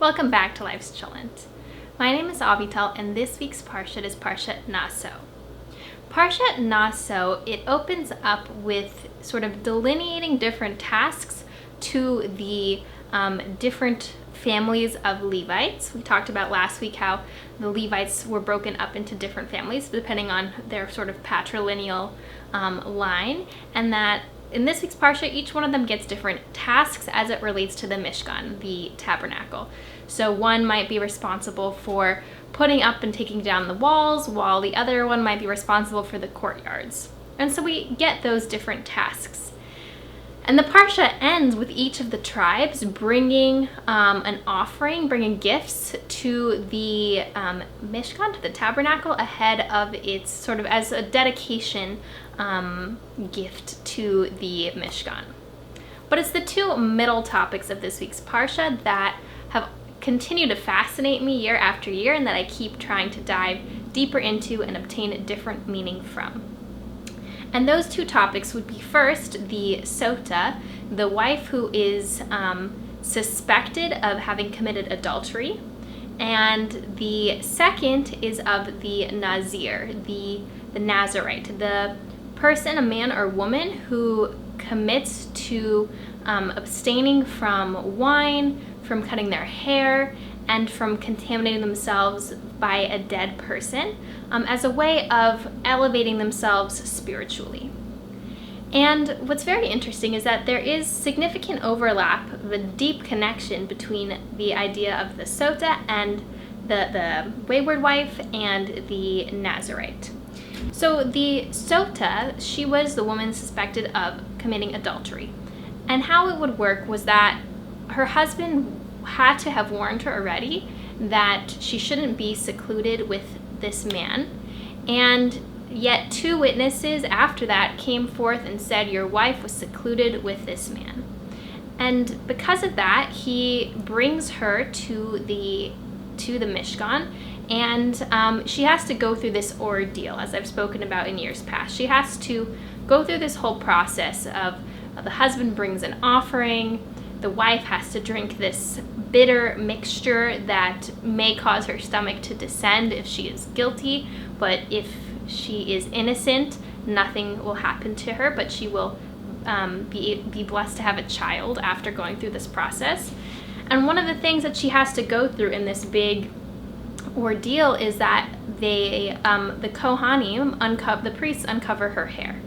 Welcome back to Life's Chillent. My name is Avital, and this week's Parshat is Parshat Nasso. Parshat Nasso, it opens up with sort of delineating different tasks to the different families of Levites. We talked about last week how the Levites were broken up into different families depending on their sort of patrilineal line, and that in this week's Parsha, each one of them gets different tasks as it relates to the Mishkan, the tabernacle. So one might be responsible for putting up and taking down the walls, while the other one might be responsible for the courtyards. And so we get those different tasks. And the Parsha ends with each of the tribes bringing an offering, bringing gifts to the Mishkan, to the tabernacle, ahead of its sort of as a dedication gift to the Mishkan. But it's the two middle topics of this week's Parsha that have continued to fascinate me year after year, and that I keep trying to dive deeper into and obtain a different meaning from. And those two topics would be first the Sota, the wife who is suspected of having committed adultery, and the second is of the Nazir, the Nazarite, the person, a man or woman, who commits to abstaining from wine, from cutting their hair, and from contaminating themselves by a dead person as a way of elevating themselves spiritually. And what's very interesting is that there is significant overlap, the deep connection between the idea of the Sota and the wayward wife and the Nazarite. So the Sota, she was the woman suspected of committing adultery. And how it would work was that her husband had to have warned her already that she shouldn't be secluded with this man. And yet 2 witnesses after that came forth and said, your wife was secluded with this man. And because of that, he brings her to the Mishkan, and she has to go through this ordeal, as I've spoken about in years past. She has to go through this whole process of the husband brings an offering, the wife has to drink this bitter mixture that may cause her stomach to descend if she is guilty, but if she is innocent, nothing will happen to her, but she will be blessed to have a child after going through this process. And one of the things that she has to go through in this big ordeal is that the Kohanim, the priests, uncover her hair,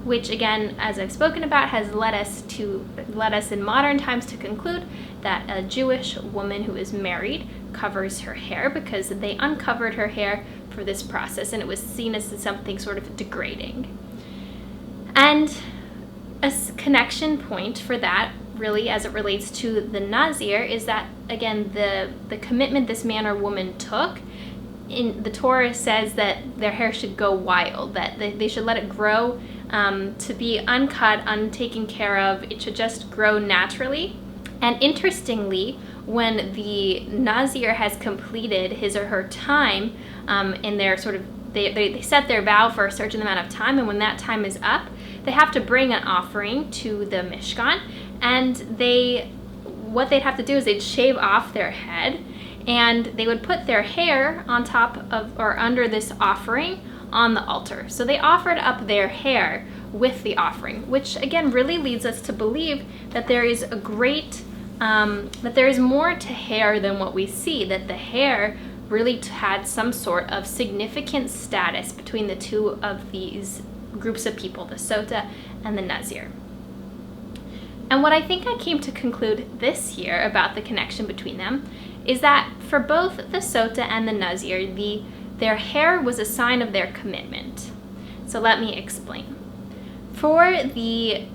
which again, as I've spoken about, has led us in modern times to conclude that a Jewish woman who is married covers her hair, because they uncovered her hair for this process, and it was seen as something sort of degrading. And a connection point for that, really, as it relates to the Nazir, is that, again, the commitment this man or woman took, in the Torah says that their hair should go wild, that they should let it grow to be uncut, untaken care of. It should just grow naturally. And interestingly, when the Nazir has completed his or her time in their sort of, they set their vow for a certain amount of time, and when that time is up, they have to bring an offering to the Mishkan, and what they'd have to do is they'd shave off their head, and they would put their hair on top of or under this offering on the altar. So they offered up their hair with the offering, which again really leads us to believe that there is that there is more to hair than what we see, that the hair really had some sort of significant status between the two of these groups of people, the Sota and the Nazir. And what I think I came to conclude this year about the connection between them is that for both the Sota and the Nazir, their hair was a sign of their commitment. So let me explain. For the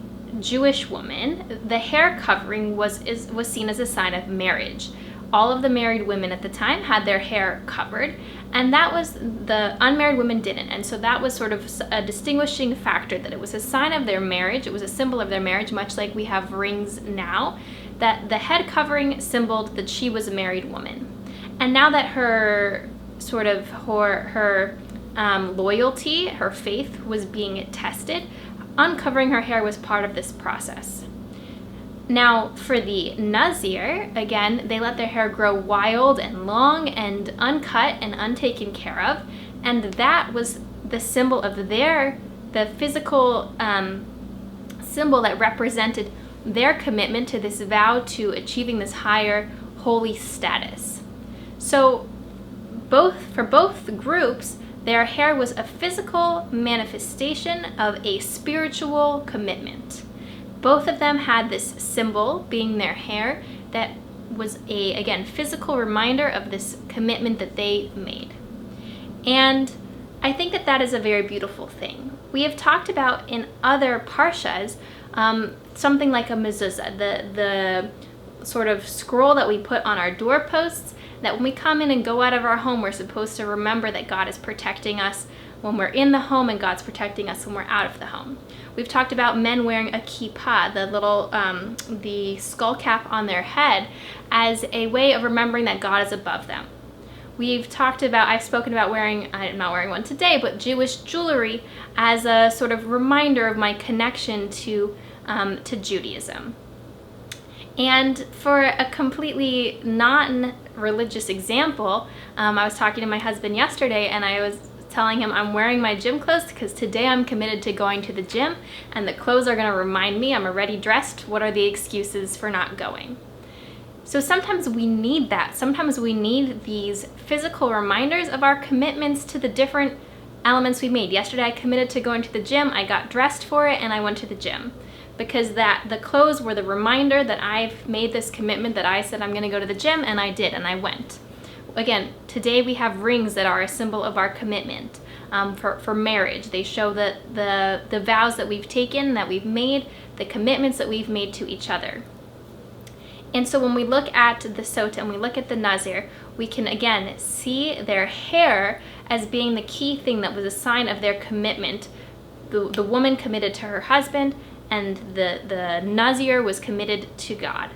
Jewish woman, the hair covering was seen as a sign of marriage. All of the married women at the time had their hair covered, and that was the unmarried women didn't. And so that was sort of a distinguishing factor, that it was a sign of their marriage. It was a symbol of their marriage, much like we have rings now, that the head covering symboled that she was a married woman. And now that her loyalty, her faith was being tested, uncovering her hair was part of this process. Now, for the Nazir, again, they let their hair grow wild and long and uncut and untaken care of, and that was the symbol of the physical symbol that represented their commitment to this vow to achieving this higher holy status. So for both groups, their hair was a physical manifestation of a spiritual commitment. Both of them had this symbol, being their hair, that was again, physical reminder of this commitment that they made. And I think that is a very beautiful thing. We have talked about in other parshas something like a mezuzah, the sort of scroll that we put on our doorposts, that when we come in and go out of our home, we're supposed to remember that God is protecting us when we're in the home, and God's protecting us when we're out of the home. We've talked about men wearing a kippah, the skull cap on their head, as a way of remembering that God is above them. I've spoken about I'm not wearing one today, but Jewish jewelry as a sort of reminder of my connection to Judaism. And for a completely non-religious example, I was talking to my husband yesterday, and I was telling him I'm wearing my gym clothes because today I'm committed to going to the gym, and the clothes are going to remind me I'm already dressed. What are the excuses for not going? So sometimes we need that. Sometimes we need these physical reminders of our commitments to the different elements we made. Yesterday I committed to going to the gym. I got dressed for it and I went to the gym, because the clothes were the reminder that I've made this commitment, that I said I'm going to go to the gym, and I did, and I went. Again, today we have rings that are a symbol of our commitment for marriage. They show the vows that we've taken, that we've made, the commitments that we've made to each other. And so when we look at the sota and we look at the Nazir, we can again see their hair as being the key thing that was a sign of their commitment. The woman committed to her husband, and the Nazir was committed to God.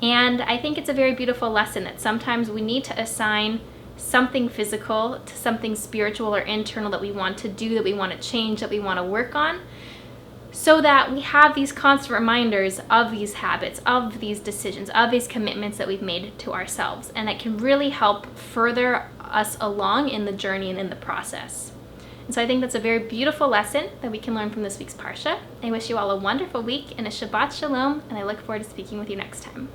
And I think it's a very beautiful lesson that sometimes we need to assign something physical to something spiritual or internal that we want to do, that we want to change, that we want to work on, so that we have these constant reminders of these habits, of these decisions, of these commitments that we've made to ourselves. And it can really help further us along in the journey and in the process. And so I think that's a very beautiful lesson that we can learn from this week's Parsha. I wish you all a wonderful week and a Shabbat Shalom, and I look forward to speaking with you next time.